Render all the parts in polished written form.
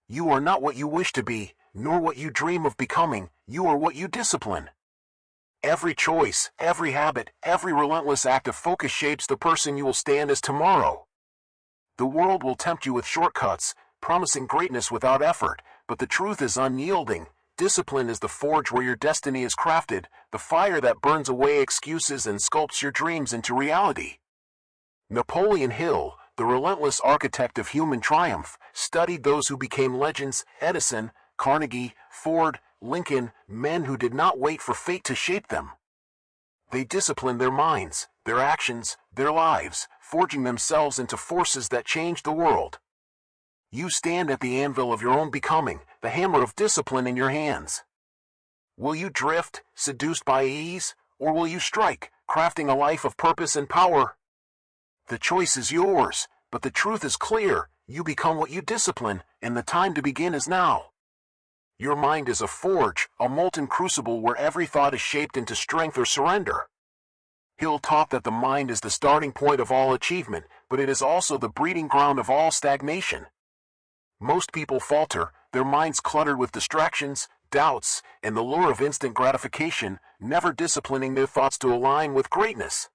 You are not what you wish to be, nor what you dream of becoming. You are what you discipline. Every choice, every habit, every relentless act of focus shapes the person you will stand as tomorrow. The world will tempt you with shortcuts, promising greatness without effort, but the truth is unyielding. Discipline is the forge where your destiny is crafted, the fire that burns away excuses and sculpts your dreams into reality. Napoleon Hill, the relentless architect of human triumph, studied those who became legends: Edison, Carnegie, Ford, Lincoln, men who did not wait for fate to shape them. They disciplined their minds, their actions, their lives, forging themselves into forces that changed the world. You stand at the anvil of your own becoming, the hammer of discipline in your hands. Will you drift, seduced by ease, or will you strike, crafting a life of purpose and power? The choice is yours, but the truth is clear: you become what you discipline, and the time to begin is now. Your mind is a forge, a molten crucible where every thought is shaped into strength or surrender. Hill taught that the mind is the starting point of all achievement, but it is also the breeding ground of all stagnation. Most people falter, their minds cluttered with distractions, doubts, and the lure of instant gratification, never disciplining their thoughts to align with greatness.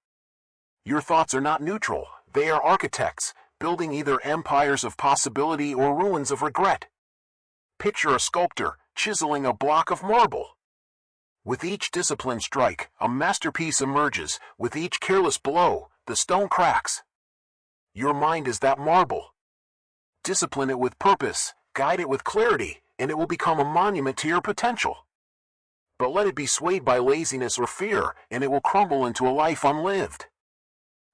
Your thoughts are not neutral, they are architects, building either empires of possibility or ruins of regret. Picture a sculptor chiseling a block of marble. With each disciplined strike, a masterpiece emerges. With each careless blow, the stone cracks. Your mind is that marble. Discipline it with purpose, guide it with clarity, and it will become a monument to your potential. But let it be swayed by laziness or fear, and it will crumble into a life unlived.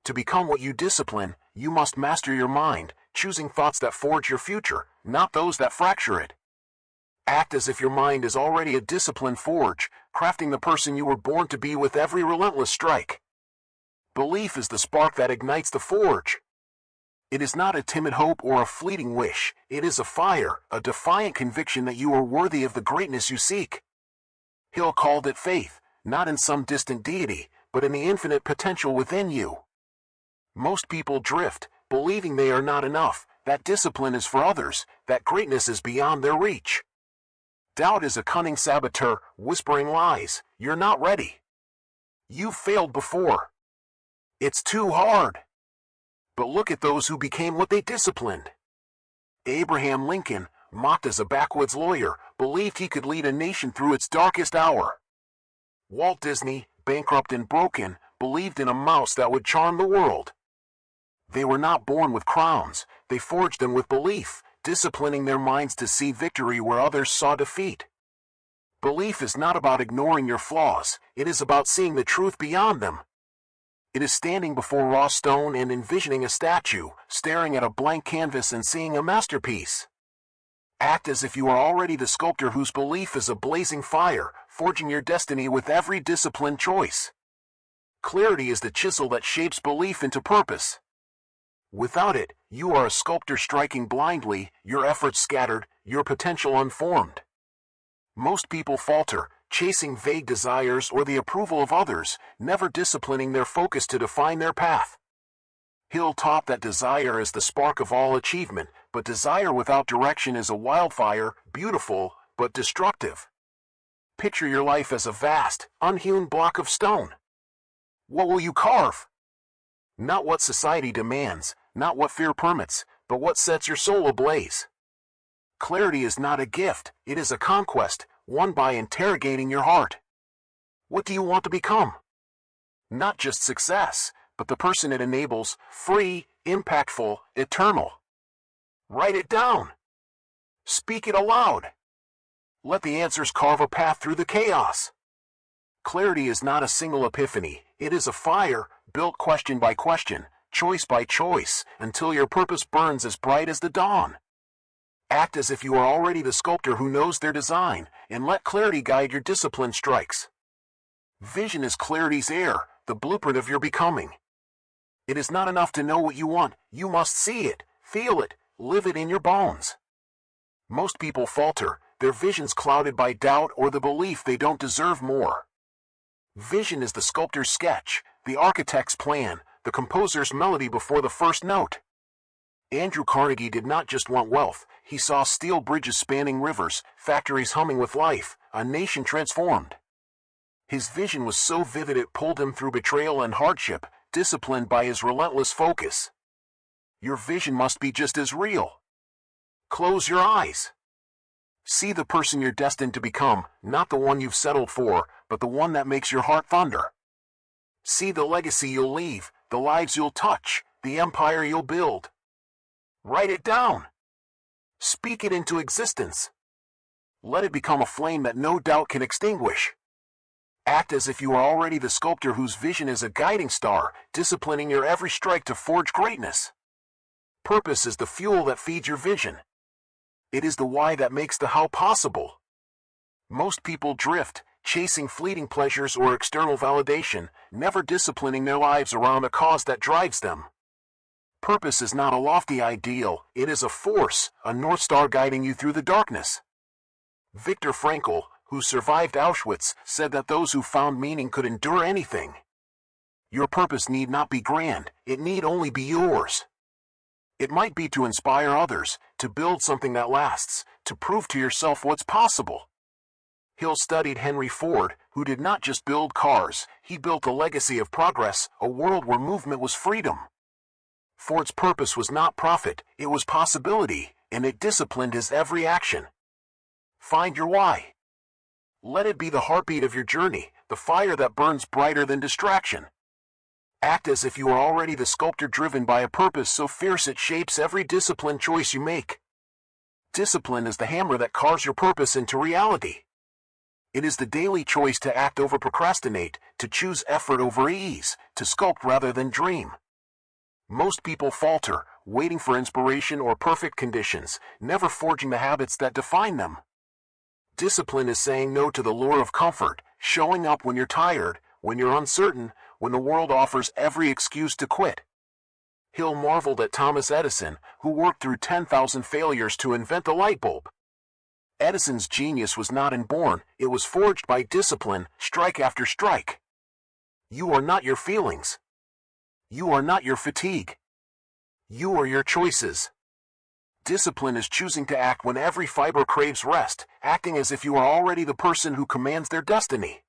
To become what you discipline, you must master your mind, choosing thoughts that forge your future, not those that fracture it. Act as if your mind is already a disciplined forge, crafting the person you were born to be with every relentless strike. Belief is the spark that ignites the forge. It is not a timid hope or a fleeting wish. It is a fire, a defiant conviction that you are worthy of the greatness you seek. Hill called it faith, not in some distant deity, but in the infinite potential within you. Most people drift, believing they are not enough, that discipline is for others, that greatness is beyond their reach. Doubt is a cunning saboteur, whispering lies. You're not ready. You've failed before. It's too hard. But look at those who became what they disciplined. Abraham Lincoln, mocked as a backwoods lawyer, believed he could lead a nation through its darkest hour. Walt Disney, bankrupt and broken, believed in a mouse that would charm the world. They were not born with crowns, they forged them with belief, disciplining their minds to see victory where others saw defeat. Belief is not about ignoring your flaws, it is about seeing the truth beyond them. It is standing before raw stone and envisioning a statue, staring at a blank canvas and seeing a masterpiece. Act as if you are already the sculptor whose belief is a blazing fire, forging your destiny with every disciplined choice. Clarity is the chisel that shapes belief into purpose. Without it, you are a sculptor striking blindly, your efforts scattered, your potential unformed. Most people falter, chasing vague desires or the approval of others, never disciplining their focus to define their path. Hill taught that desire is the spark of all achievement, but desire without direction is a wildfire, beautiful, but destructive. Picture your life as a vast, unhewn block of stone. What will you carve? Not what society demands, not what fear permits, but what sets your soul ablaze. Clarity is not a gift, it is a conquest, won by interrogating your heart. What do you want to become? Not just success, but the person it enables, free, impactful, eternal. Write it down. Speak it aloud. Let the answers carve a path through the chaos. Clarity is not a single epiphany, it is a fire, built question by question, choice by choice, until your purpose burns as bright as the dawn. Act as if you are already the sculptor who knows their design, and let clarity guide your disciplined strikes. Vision is clarity's air, the blueprint of your becoming. It is not enough to know what you want, you must see it, feel it, live it in your bones. Most people falter, their visions clouded by doubt or the belief they don't deserve more. Vision is the sculptor's sketch, the architect's plan, the composer's melody before the first note. Andrew Carnegie did not just want wealth, he saw steel bridges spanning rivers, factories humming with life, a nation transformed. His vision was so vivid it pulled him through betrayal and hardship, disciplined by his relentless focus. Your vision must be just as real. Close your eyes. See the person you're destined to become, not the one you've settled for, but the one that makes your heart thunder. See the legacy you'll leave, the lives you'll touch, the empire you'll build. Write it down. Speak it into existence. Let it become a flame that no doubt can extinguish. Act as if you are already the sculptor whose vision is a guiding star, disciplining your every strike to forge greatness. Purpose is the fuel that feeds your vision. It is the why that makes the how possible. Most people drift, chasing fleeting pleasures or external validation, never disciplining their lives around a cause that drives them. Purpose is not a lofty ideal, it is a force, a North Star guiding you through the darkness. Viktor Frankl, who survived Auschwitz, said that those who found meaning could endure anything. Your purpose need not be grand, it need only be yours. It might be to inspire others, to build something that lasts, to prove to yourself what's possible. Hill studied Henry Ford, who did not just build cars, he built a legacy of progress, a world where movement was freedom. Ford's purpose was not profit, it was possibility, and it disciplined his every action. Find your why. Let it be the heartbeat of your journey, the fire that burns brighter than distraction. Act as if you are already the sculptor driven by a purpose so fierce it shapes every disciplined choice you make. Discipline is the hammer that carves your purpose into reality. It is the daily choice to act over procrastinate, to choose effort over ease, to sculpt rather than dream. Most people falter, waiting for inspiration or perfect conditions, never forging the habits that define them. Discipline is saying no to the lure of comfort, showing up when you're tired, when you're uncertain, when the world offers every excuse to quit. Hill marveled at Thomas Edison, who worked through 10,000 failures to invent the light bulb. Edison's genius was not inborn, it was forged by discipline, strike after strike. You are not your feelings. You are not your fatigue. You are your choices. Discipline is choosing to act when every fiber craves rest, acting as if you are already the person who commands their destiny.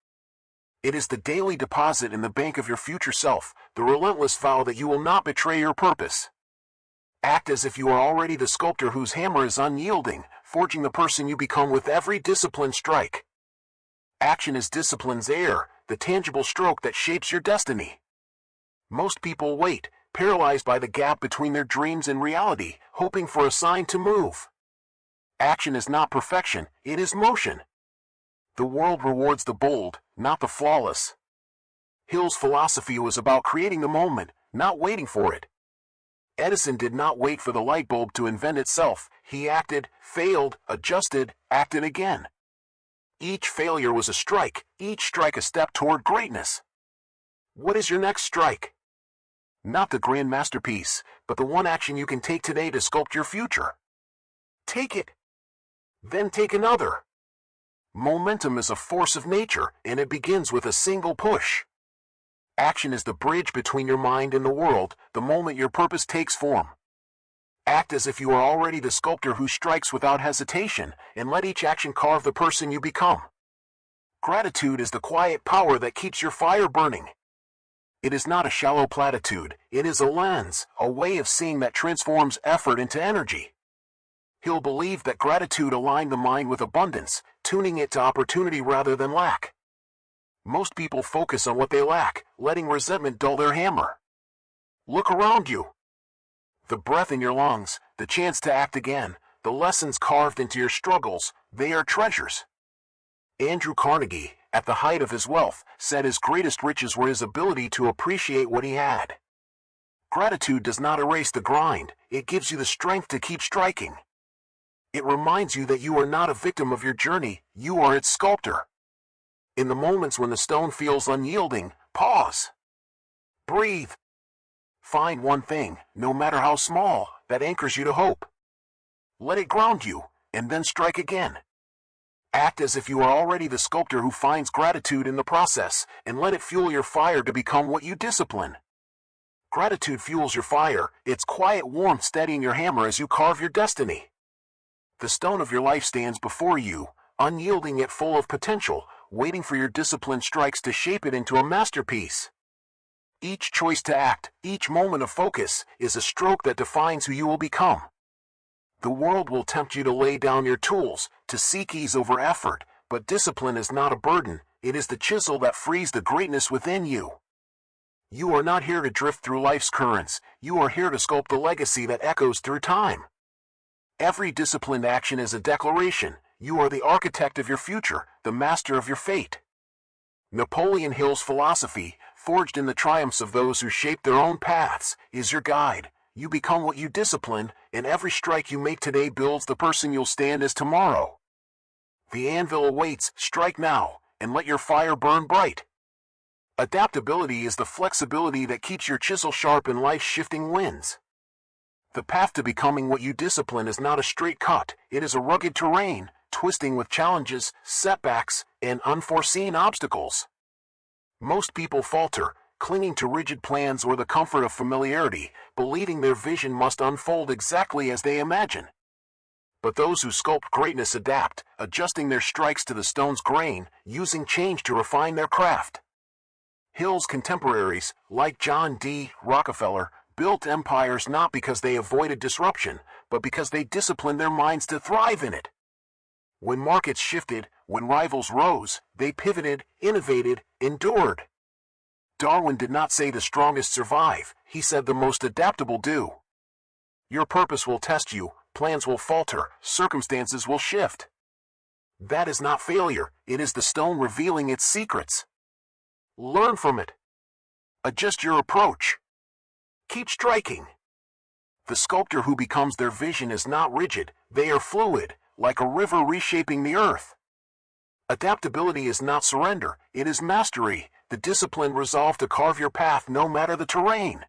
It is the daily deposit in the bank of your future self, the relentless vow that you will not betray your purpose. Act as if you are already the sculptor whose hammer is unyielding, forging the person you become with every disciplined strike. Action is discipline's air, the tangible stroke that shapes your destiny. Most people wait, paralyzed by the gap between their dreams and reality, hoping for a sign to move. Action is not perfection, it is motion. The world rewards the bold, not the flawless. Hill's philosophy was about creating the moment, not waiting for it. Edison did not wait for the light bulb to invent itself, he acted, failed, adjusted, acted again. Each failure was a strike, each strike a step toward greatness. What is your next strike? Not the grand masterpiece, but the one action you can take today to sculpt your future. Take it. Then take another. Momentum is a force of nature, and it begins with a single push. Action is the bridge between your mind and the world, the moment your purpose takes form. Act as if you are already the sculptor who strikes without hesitation, and let each action carve the person you become. Gratitude is the quiet power that keeps your fire burning. It is not a shallow platitude, it is a lens, a way of seeing that transforms effort into energy. Hill believed that gratitude aligned the mind with abundance, tuning it to opportunity rather than lack. Most people focus on what they lack, letting resentment dull their hammer. Look around you. The breath in your lungs, the chance to act again, the lessons carved into your struggles, they are treasures. Andrew Carnegie, at the height of his wealth, said his greatest riches were his ability to appreciate what he had. Gratitude does not erase the grind, it gives you the strength to keep striking. It reminds you that you are not a victim of your journey, you are its sculptor. In the moments when the stone feels unyielding, pause. Breathe. Find one thing, no matter how small, that anchors you to hope. Let it ground you, and then strike again. Act as if you are already the sculptor who finds gratitude in the process, and let it fuel your fire to become what you discipline. Gratitude fuels your fire, its quiet warmth steadying your hammer as you carve your destiny. The stone of your life stands before you, unyielding yet full of potential, waiting for your disciplined strikes to shape it into a masterpiece. Each choice to act, each moment of focus, is a stroke that defines who you will become. The world will tempt you to lay down your tools, to seek ease over effort, but discipline is not a burden, it is the chisel that frees the greatness within you. You are not here to drift through life's currents, you are here to sculpt the legacy that echoes through time. Every disciplined action is a declaration. You are the architect of your future, the master of your fate. Napoleon Hill's philosophy, forged in the triumphs of those who shape their own paths, is your guide. You become what you discipline, and every strike you make today builds the person you'll stand as tomorrow. The anvil awaits, strike now, and let your fire burn bright. Adaptability is the flexibility that keeps your chisel sharp in life's shifting winds. The path to becoming what you discipline is not a straight cut, it is a rugged terrain, twisting with challenges, setbacks, and unforeseen obstacles. Most people falter, clinging to rigid plans or the comfort of familiarity, believing their vision must unfold exactly as they imagine. But those who sculpt greatness adapt, adjusting their strikes to the stone's grain, using change to refine their craft. Hill's contemporaries, like John D. Rockefeller, built empires not because they avoided disruption, but because they disciplined their minds to thrive in it. When markets shifted, when rivals rose, they pivoted, innovated, endured. Darwin did not say the strongest survive, he said the most adaptable do. Your purpose will test you, plans will falter, circumstances will shift. That is not failure, it is the stone revealing its secrets. Learn from it. Adjust your approach. Keep striking. The sculptor who becomes their vision is not rigid, they are fluid, like a river reshaping the earth. Adaptability is not surrender, it is mastery, the disciplined resolve to carve your path no matter the terrain.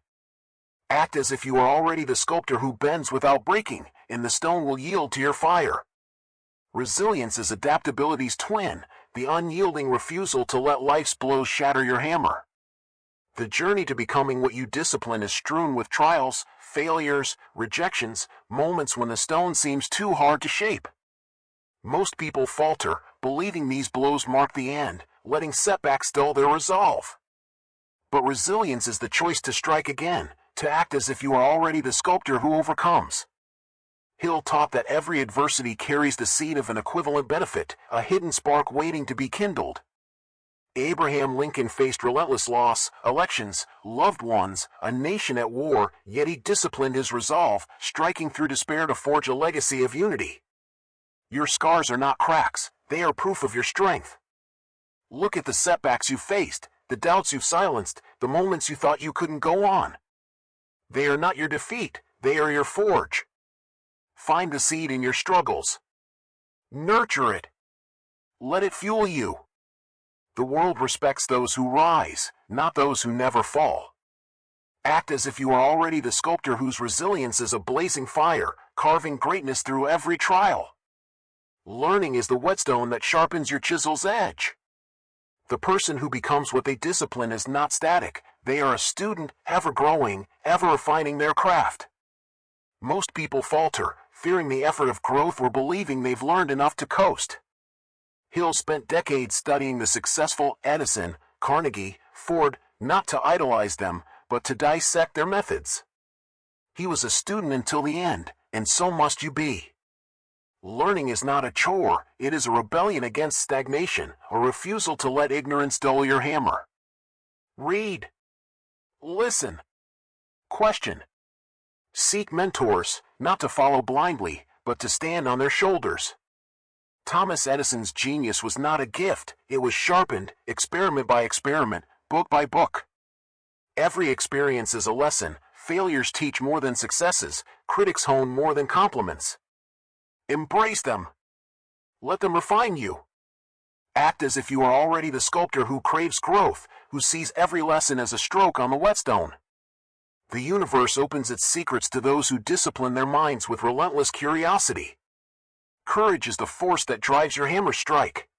Act as if you are already the sculptor who bends without breaking, and the stone will yield to your fire. Resilience is adaptability's twin, the unyielding refusal to let life's blows shatter your hammer. The journey to becoming what you discipline is strewn with trials, failures, rejections, moments when the stone seems too hard to shape. Most people falter, believing these blows mark the end, letting setbacks dull their resolve. But resilience is the choice to strike again, to act as if you are already the sculptor who overcomes. Hill taught that every adversity carries the seed of an equivalent benefit, a hidden spark waiting to be kindled. Abraham Lincoln faced relentless loss, elections, loved ones, a nation at war, yet he disciplined his resolve, striking through despair to forge a legacy of unity. Your scars are not cracks, they are proof of your strength. Look at the setbacks you faced, the doubts you've silenced, the moments you thought you couldn't go on. They are not your defeat, they are your forge. Find the seed in your struggles. Nurture it. Let it fuel you. The world respects those who rise, not those who never fall. Act as if you are already the sculptor whose resilience is a blazing fire, carving greatness through every trial. Learning is the whetstone that sharpens your chisel's edge. The person who becomes what they discipline is not static, they are a student, ever growing, ever refining their craft. Most people falter, fearing the effort of growth or believing they've learned enough to coast. Hill spent decades studying the successful Edison, Carnegie, Ford, not to idolize them, but to dissect their methods. He was a student until the end, and so must you be. Learning is not a chore, it is a rebellion against stagnation, a refusal to let ignorance dull your hammer. Read. Listen. Question. Seek mentors, not to follow blindly, but to stand on their shoulders. Thomas Edison's genius was not a gift, it was sharpened, experiment by experiment, book by book. Every experience is a lesson, failures teach more than successes, critics hone more than compliments. Embrace them. Let them refine you. Act as if you are already the sculptor who craves growth, who sees every lesson as a stroke on the whetstone. The universe opens its secrets to those who discipline their minds with relentless curiosity. Courage is the force that drives your hammer strike.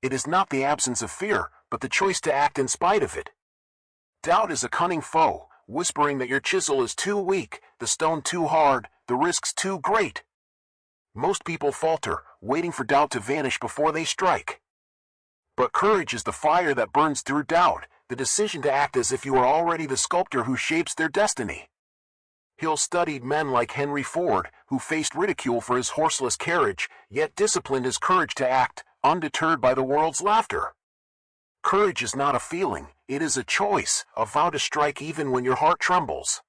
It is not the absence of fear, but the choice to act in spite of it. Doubt is a cunning foe, whispering that your chisel is too weak, the stone too hard, the risks too great. Most people falter, waiting for doubt to vanish before they strike. But courage is the fire that burns through doubt, the decision to act as if you are already the sculptor who shapes their destiny. Hill studied men like Henry Ford, who faced ridicule for his horseless carriage, yet disciplined his courage to act, undeterred by the world's laughter. Courage is not a feeling, it is a choice, a vow to strike even when your heart trembles.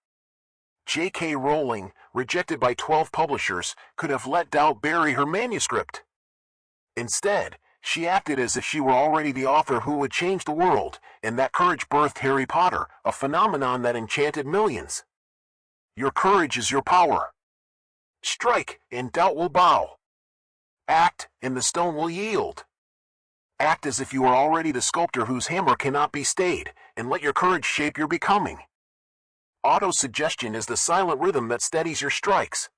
J.K. Rowling, rejected by 12 publishers, could have let doubt bury her manuscript. Instead, she acted as if she were already the author who would change the world, and that courage birthed Harry Potter, a phenomenon that enchanted millions. Your courage is your power. Strike, and doubt will bow. Act, and the stone will yield. Act as if you are already the sculptor whose hammer cannot be stayed, and let your courage shape your becoming. Auto-suggestion is the silent rhythm that steadies your strikes.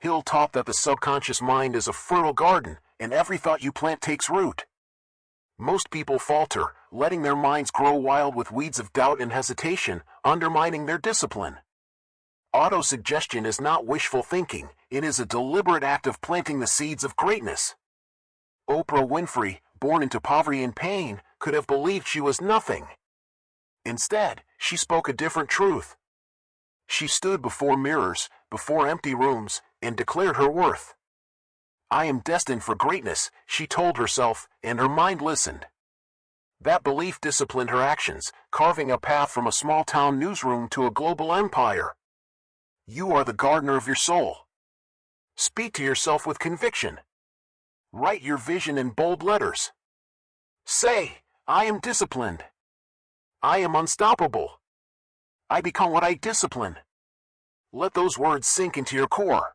Hill taught that the subconscious mind is a fertile garden, and every thought you plant takes root. Most people falter, letting their minds grow wild with weeds of doubt and hesitation, undermining their discipline. Auto-suggestion is not wishful thinking, it is a deliberate act of planting the seeds of greatness. Oprah Winfrey, born into poverty and pain, could have believed she was nothing. Instead, she spoke a different truth. She stood before mirrors, before empty rooms, and declared her worth. I am destined for greatness, she told herself, and her mind listened. That belief disciplined her actions, carving a path from a small-town newsroom to a global empire. You are the gardener of your soul. Speak to yourself with conviction. Write your vision in bold letters. Say, I am disciplined. I am unstoppable. I become what I discipline. Let those words sink into your core.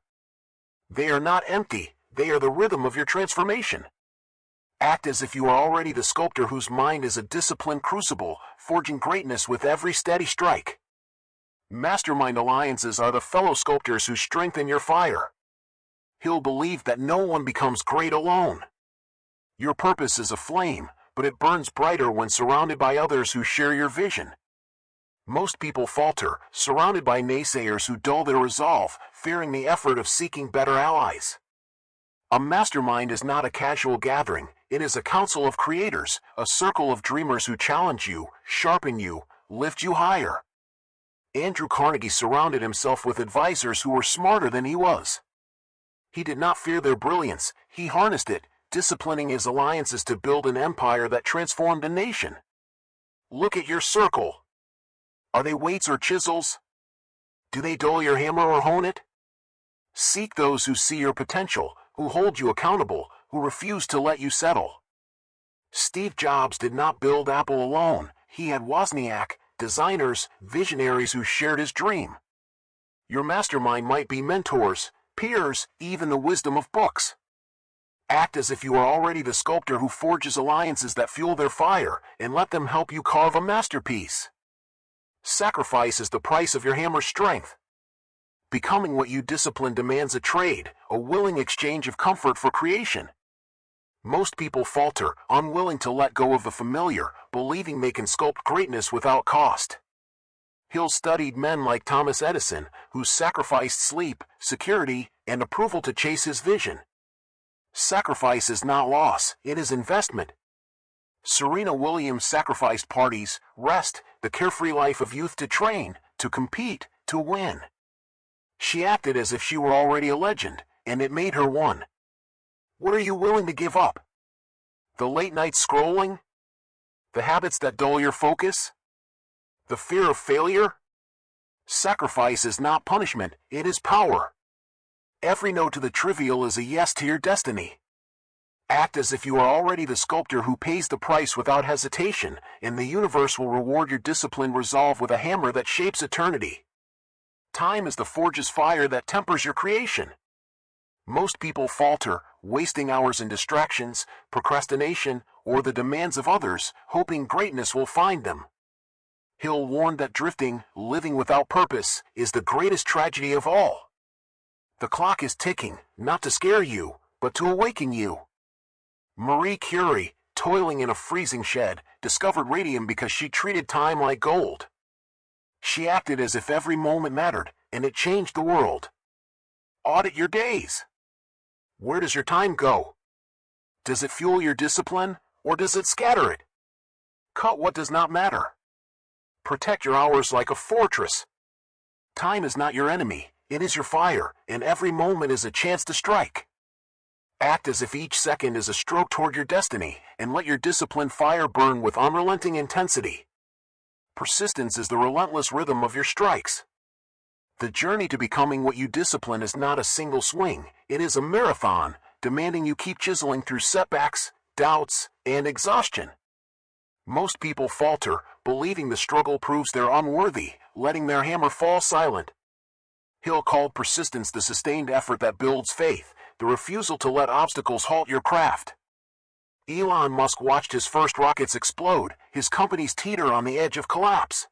They are not empty, they are the rhythm of your transformation. Act as if you are already the sculptor whose mind is a disciplined crucible, forging greatness with every steady strike. Mastermind alliances are the fellow sculptors who strengthen your fire. Hill believed that no one becomes great alone. Your purpose is a flame, but it burns brighter when surrounded by others who share your vision. Most people falter, surrounded by naysayers who dull their resolve, fearing the effort of seeking better allies. A mastermind is not a casual gathering, it is a council of creators, a circle of dreamers who challenge you, sharpen you, lift you higher. Andrew Carnegie surrounded himself with advisors who were smarter than he was. He did not fear their brilliance, he harnessed it, disciplining his alliances to build an empire that transformed a nation. Look at your circle. Are they weights or chisels? Do they dull your hammer or hone it? Seek those who see your potential, who hold you accountable, who refuse to let you settle. Steve Jobs did not build Apple alone, he had Wozniak, designers, visionaries who shared his dream. Your mastermind might be mentors, peers, even the wisdom of books. Act as if you are already the sculptor who forges alliances that fuel their fire, and let them help you carve a masterpiece. Sacrifice is the price of your hammer's strength. Becoming what you discipline demands a trade, a willing exchange of comfort for creation. Most people falter, unwilling to let go of the familiar, believing they can sculpt greatness without cost. Hill studied men like Thomas Edison, who sacrificed sleep, security, and approval to chase his vision. Sacrifice is not loss, it is investment. Serena Williams sacrificed parties, rest, the carefree life of youth to train, to compete, to win. She acted as if she were already a legend, and it made her one. What are you willing to give up? The late night scrolling? The habits that dull your focus? The fear of failure? Sacrifice is not punishment, it is power. Every no to the trivial is a yes to your destiny. Act as if you are already the sculptor who pays the price without hesitation, and the universe will reward your disciplined resolve with a hammer that shapes eternity. Time is the forge's fire that tempers your creation. Most people falter, wasting hours in distractions, procrastination, or the demands of others, hoping greatness will find them. Hill warned that drifting, living without purpose, is the greatest tragedy of all. The clock is ticking, not to scare you, but to awaken you. Marie Curie, toiling in a freezing shed, discovered radium because she treated time like gold. She acted as if every moment mattered, and it changed the world. Audit your days. Where does your time go? Does it fuel your discipline, or does it scatter it? Cut what does not matter. Protect your hours like a fortress. Time is not your enemy, it is your fire, and every moment is a chance to strike. Act as if each second is a stroke toward your destiny, and let your disciplined fire burn with unrelenting intensity. Persistence is the relentless rhythm of your strikes. The journey to becoming what you discipline is not a single swing, it is a marathon, demanding you keep chiseling through setbacks, doubts, and exhaustion. Most people falter, believing the struggle proves they're unworthy, letting their hammer fall silent. Hill called persistence the sustained effort that builds faith, the refusal to let obstacles halt your craft. Elon Musk watched his first rockets explode, his companies teeter on the edge of collapse.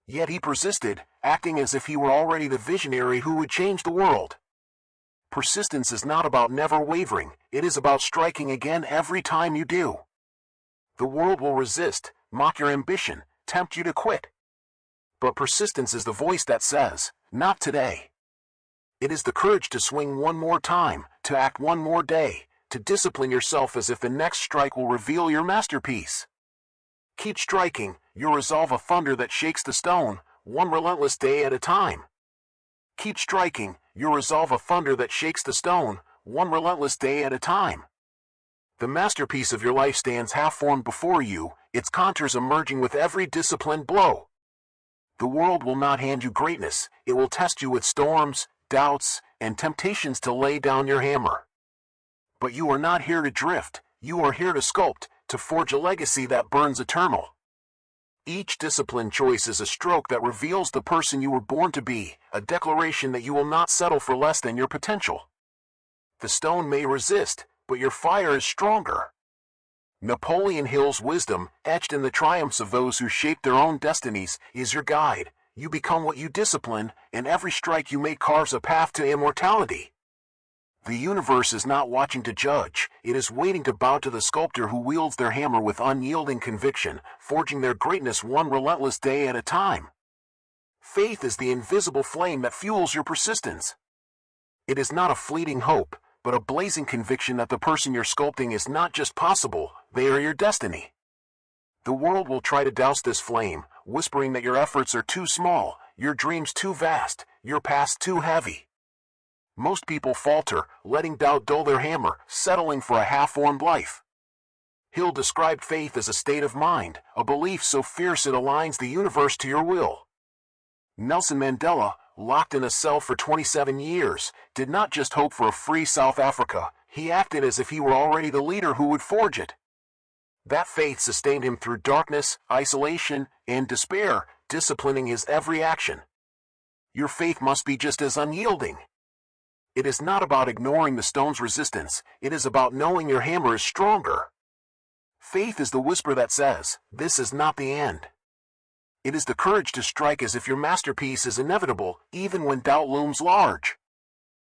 Yet he persisted, acting as if he were already the visionary who would change the world. Persistence is not about never wavering, it is about striking again every time you do. The world will resist, mock your ambition, tempt you to quit. But persistence is the voice that says, not today. It is the courage to swing one more time, to act one more day, to discipline yourself as if the next strike will reveal your masterpiece. Keep striking, your resolve a thunder that shakes the stone, one relentless day at a time. Keep striking, your resolve a thunder that shakes the stone, one relentless day at a time. The masterpiece of your life stands half-formed before you, its contours emerging with every disciplined blow. The world will not hand you greatness, it will test you with storms, doubts, and temptations to lay down your hammer. But you are not here to drift, you are here to sculpt, to forge a legacy that burns eternal. Each disciplined choice is a stroke that reveals the person you were born to be, a declaration that you will not settle for less than your potential. The stone may resist, but your fire is stronger. Napoleon Hill's wisdom, etched in the triumphs of those who shape their own destinies, is your guide. You become what you discipline, and every strike you make carves a path to immortality. The universe is not watching to judge, it is waiting to bow to the sculptor who wields their hammer with unyielding conviction, forging their greatness one relentless day at a time. Faith is the invisible flame that fuels your persistence. It is not a fleeting hope, but a blazing conviction that the person you're sculpting is not just possible, they are your destiny. The world will try to douse this flame, whispering that your efforts are too small, your dreams too vast, your past too heavy. Most people falter, letting doubt dull their hammer, settling for a half-formed life. Hill described faith as a state of mind, a belief so fierce it aligns the universe to your will. Nelson Mandela, locked in a cell for 27 years, did not just hope for a free South Africa, he acted as if he were already the leader who would forge it. That faith sustained him through darkness, isolation, and despair, disciplining his every action. Your faith must be just as unyielding. It is not about ignoring the stone's resistance, it is about knowing your hammer is stronger. Faith is the whisper that says, this is not the end. It is the courage to strike as if your masterpiece is inevitable, even when doubt looms large.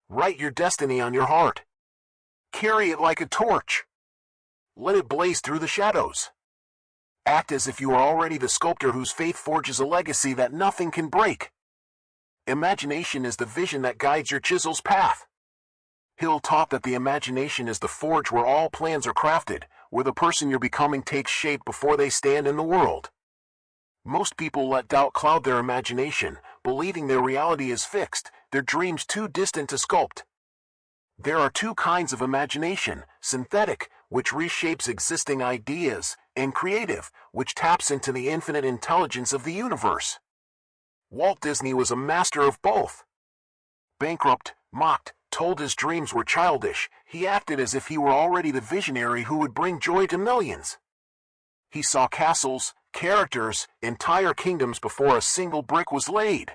Write your destiny on your heart. Carry it like a torch. Let it blaze through the shadows. Act as if you are already the sculptor whose faith forges a legacy that nothing can break. Imagination is the vision that guides your chisel's path. Hill taught that the imagination is the forge where all plans are crafted, where the person you're becoming takes shape before they stand in the world. Most people let doubt cloud their imagination, believing their reality is fixed, their dreams too distant to sculpt. There are two kinds of imagination: synthetic, which reshapes existing ideas, and creative, which taps into the infinite intelligence of the universe. Walt Disney was a master of both. Bankrupt, mocked, told his dreams were childish, he acted as if he were already the visionary who would bring joy to millions. He saw castles, characters, entire kingdoms before a single brick was laid.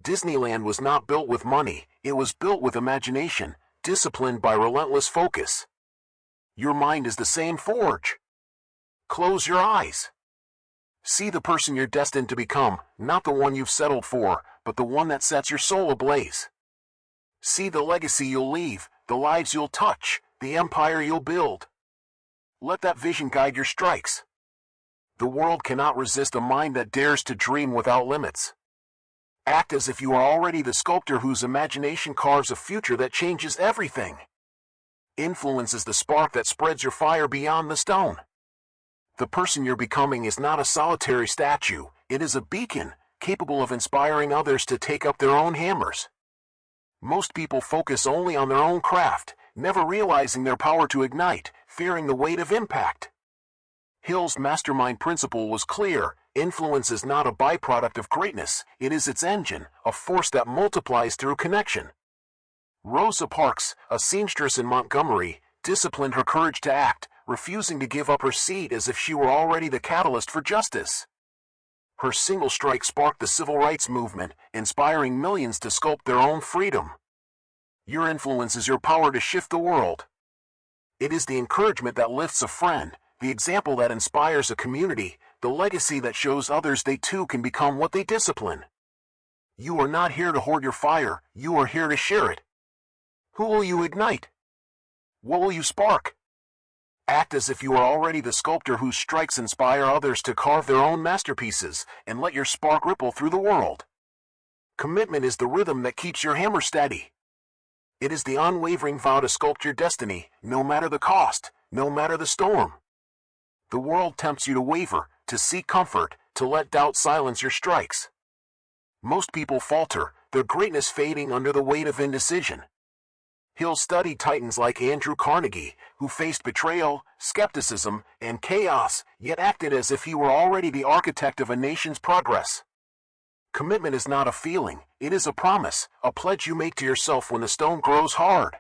Disneyland was not built with money, it was built with imagination, disciplined by relentless focus. Your mind is the same forge. Close your eyes. See the person you're destined to become, not the one you've settled for, but the one that sets your soul ablaze. See the legacy you'll leave, the lives you'll touch, the empire you'll build. Let that vision guide your strikes. The world cannot resist a mind that dares to dream without limits. Act as if you are already the sculptor whose imagination carves a future that changes everything. Influence is the spark that spreads your fire beyond the stone. The person you're becoming is not a solitary statue, it is a beacon, capable of inspiring others to take up their own hammers. Most people focus only on their own craft, never realizing their power to ignite, fearing the weight of impact. Hill's mastermind principle was clear: influence is not a byproduct of greatness, it is its engine, a force that multiplies through connection. Rosa Parks, a seamstress in Montgomery, disciplined her courage to act, refusing to give up her seat as if she were already the catalyst for justice. Her single strike sparked the civil rights movement, inspiring millions to sculpt their own freedom. Your influence is your power to shift the world. It is the encouragement that lifts a friend, the example that inspires a community, the legacy that shows others they too can become what they discipline. You are not here to hoard your fire, you are here to share it. Who will you ignite? What will you spark? Act as if you are already the sculptor whose strikes inspire others to carve their own masterpieces, and let your spark ripple through the world. Commitment is the rhythm that keeps your hammer steady. It is the unwavering vow to sculpt your destiny, no matter the cost, no matter the storm. The world tempts you to waver, to seek comfort, to let doubt silence your strikes. Most people falter, their greatness fading under the weight of indecision. Hill studied titans like Andrew Carnegie, who faced betrayal, skepticism, and chaos, yet acted as if he were already the architect of a nation's progress. Commitment is not a feeling, it is a promise, a pledge you make to yourself when the stone grows hard.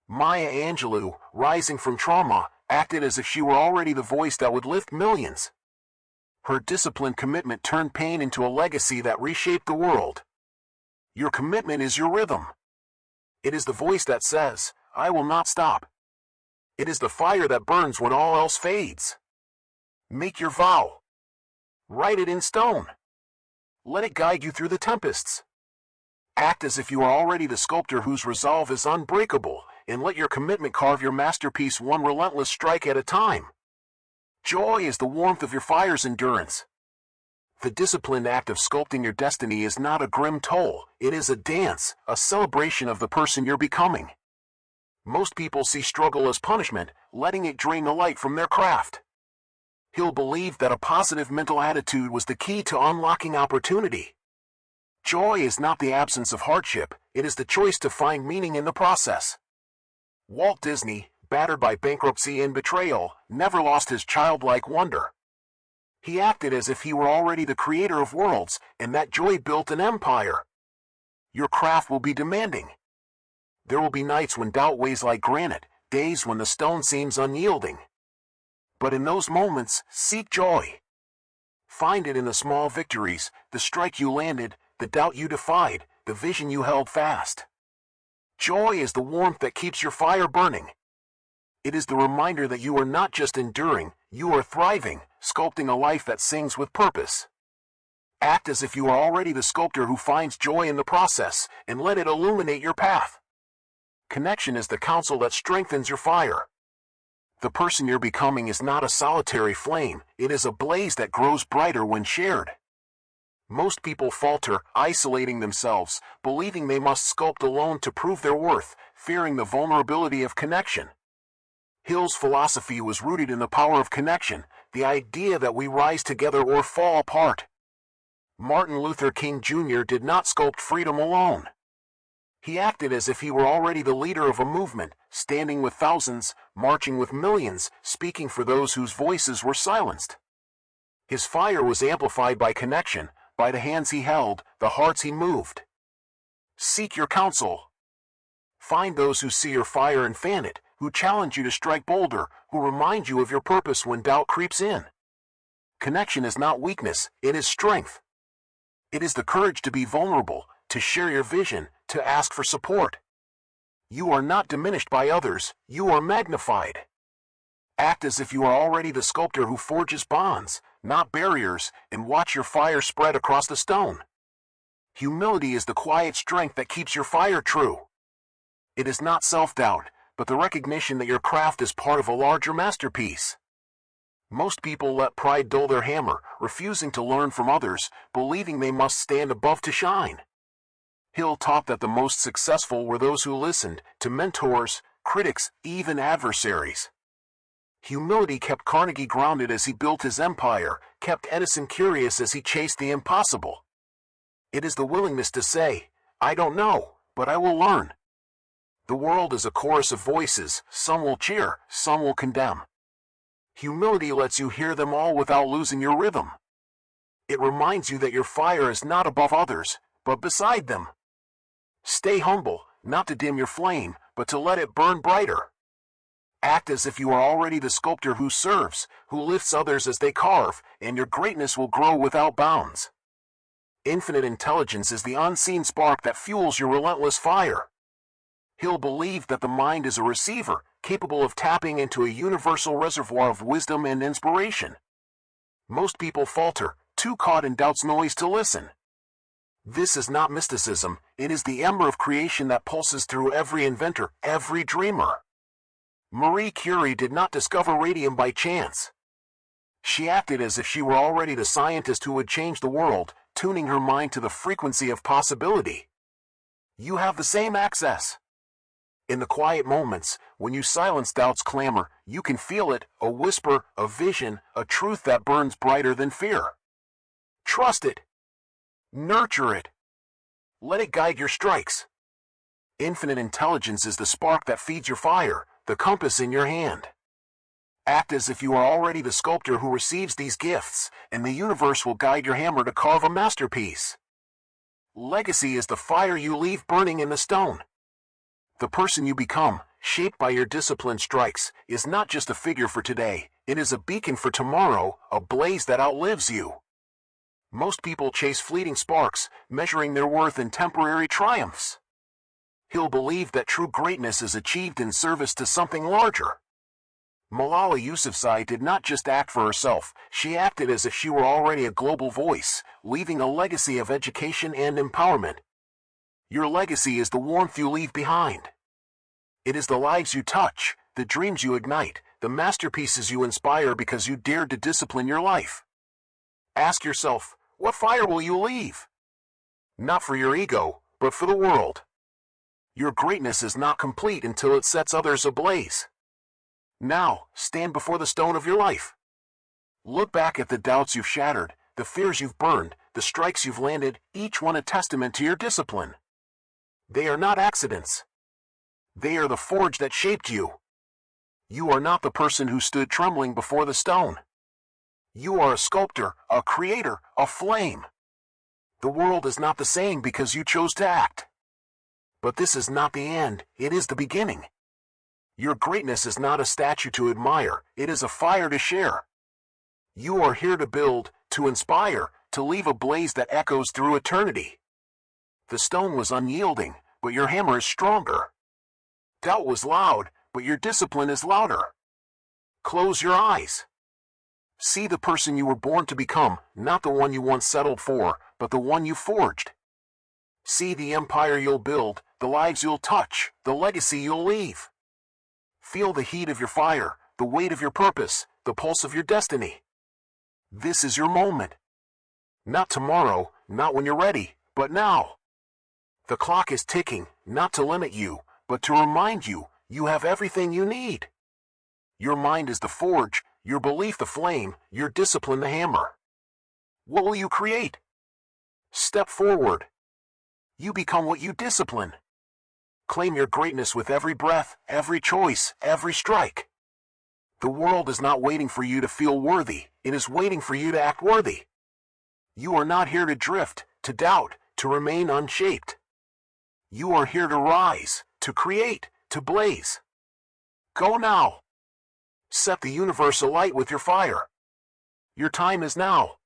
Maya Angelou, rising from trauma, acted as if she were already the voice that would lift millions. Her disciplined commitment turned pain into a legacy that reshaped the world. Your commitment is your rhythm. It is the voice that says, "I will not stop." It is the fire that burns when all else fades. Make your vow. Write it in stone. Let it guide you through the tempests. Act as if you are already the sculptor whose resolve is unbreakable, and let your commitment carve your masterpiece one relentless strike at a time. Joy is the warmth of your fire's endurance. The disciplined act of sculpting your destiny is not a grim toll, it is a dance, a celebration of the person you're becoming. Most people see struggle as punishment, letting it drain the light from their craft. Hill believed that a positive mental attitude was the key to unlocking opportunity. Joy is not the absence of hardship, it is the choice to find meaning in the process. Walt Disney, battered by bankruptcy and betrayal, never lost his childlike wonder. He acted as if he were already the creator of worlds, and that joy built an empire. Your craft will be demanding. There will be nights when doubt weighs like granite, days when the stone seems unyielding. But in those moments, seek joy. Find it in the small victories, the strike you landed, the doubt you defied, the vision you held fast. Joy is the warmth that keeps your fire burning. It is the reminder that you are not just enduring, you are thriving, sculpting a life that sings with purpose. Act as if you are already the sculptor who finds joy in the process, and let it illuminate your path. Connection is the counsel that strengthens your fire. The person you're becoming is not a solitary flame, it is a blaze that grows brighter when shared. Most people falter, isolating themselves, believing they must sculpt alone to prove their worth, fearing the vulnerability of connection. Hill's philosophy was rooted in the power of connection, the idea that we rise together or fall apart. Martin Luther King Jr. did not sculpt freedom alone. He acted as if he were already the leader of a movement, standing with thousands, marching with millions, speaking for those whose voices were silenced. His fire was amplified by connection, by the hands he held, the hearts he moved. Seek your counsel. Find those who see your fire and fan it, who challenge you to strike bolder, who remind you of your purpose when doubt creeps in. Connection is not weakness, it is strength. It is the courage to be vulnerable, to share your vision, to ask for support. You are not diminished by others, you are magnified. Act as if you are already the sculptor who forges bonds, not barriers, and watch your fire spread across the stone. Humility is the quiet strength that keeps your fire true. It is not self-doubt, but the recognition that your craft is part of a larger masterpiece. Most people let pride dull their hammer, refusing to learn from others, believing they must stand above to shine. Hill taught that the most successful were those who listened to mentors, critics, even adversaries. Humility kept Carnegie grounded as he built his empire, kept Edison curious as he chased the impossible. It is the willingness to say, "I don't know, but I will learn." The world is a chorus of voices, some will cheer, some will condemn. Humility lets you hear them all without losing your rhythm. It reminds you that your fire is not above others, but beside them. Stay humble, not to dim your flame, but to let it burn brighter. Act as if you are already the sculptor who serves, who lifts others as they carve, and your greatness will grow without bounds. Infinite intelligence is the unseen spark that fuels your relentless fire. Hill believed that the mind is a receiver, capable of tapping into a universal reservoir of wisdom and inspiration. Most people falter, too caught in doubt's noise to listen. This is not mysticism, it is the ember of creation that pulses through every inventor, every dreamer. Marie Curie did not discover radium by chance. She acted as if she were already the scientist who would change the world, tuning her mind to the frequency of possibility. You have the same access. In the quiet moments, when you silence doubt's clamor, you can feel it, a whisper, a vision, a truth that burns brighter than fear. Trust it. Nurture it. Let it guide your strikes. Infinite intelligence is the spark that feeds your fire, the compass in your hand. Act as if you are already the sculptor who receives these gifts, and the universe will guide your hammer to carve a masterpiece. Legacy is the fire you leave burning in the stone. The person you become, shaped by your disciplined strikes, is not just a figure for today, it is a beacon for tomorrow, a blaze that outlives you. Most people chase fleeting sparks, measuring their worth in temporary triumphs. Hill believed that true greatness is achieved in service to something larger. Malala Yousafzai did not just act for herself, she acted as if she were already a global voice, leaving a legacy of education and empowerment. Your legacy is the warmth you leave behind. It is the lives you touch, the dreams you ignite, the masterpieces you inspire because you dared to discipline your life. Ask yourself, what fire will you leave? Not for your ego, but for the world. Your greatness is not complete until it sets others ablaze. Now, stand before the stone of your life. Look back at the doubts you've shattered, the fears you've burned, the strikes you've landed, each one a testament to your discipline. They are not accidents. They are the forge that shaped you. You are not the person who stood trembling before the stone. You are a sculptor, a creator, a flame. The world is not the same because you chose to act. But this is not the end, it is the beginning. Your greatness is not a statue to admire, it is a fire to share. You are here to build, to inspire, to leave a blaze that echoes through eternity. The stone was unyielding, but your hammer is stronger. Doubt was loud, but your discipline is louder. Close your eyes. See the person you were born to become, not the one you once settled for, but the one you forged. See the empire you'll build, the lives you'll touch, the legacy you'll leave. Feel the heat of your fire, the weight of your purpose, the pulse of your destiny. This is your moment. Not tomorrow, not when you're ready, but now. The clock is ticking, not to limit you, but to remind you, you have everything you need. Your mind is the forge, your belief the flame, your discipline the hammer. What will you create? Step forward. You become what you discipline. Claim your greatness with every breath, every choice, every strike. The world is not waiting for you to feel worthy, it is waiting for you to act worthy. You are not here to drift, to doubt, to remain unshaped. You are here to rise, to create, to blaze. Go now. Set the universe alight with your fire. Your time is now.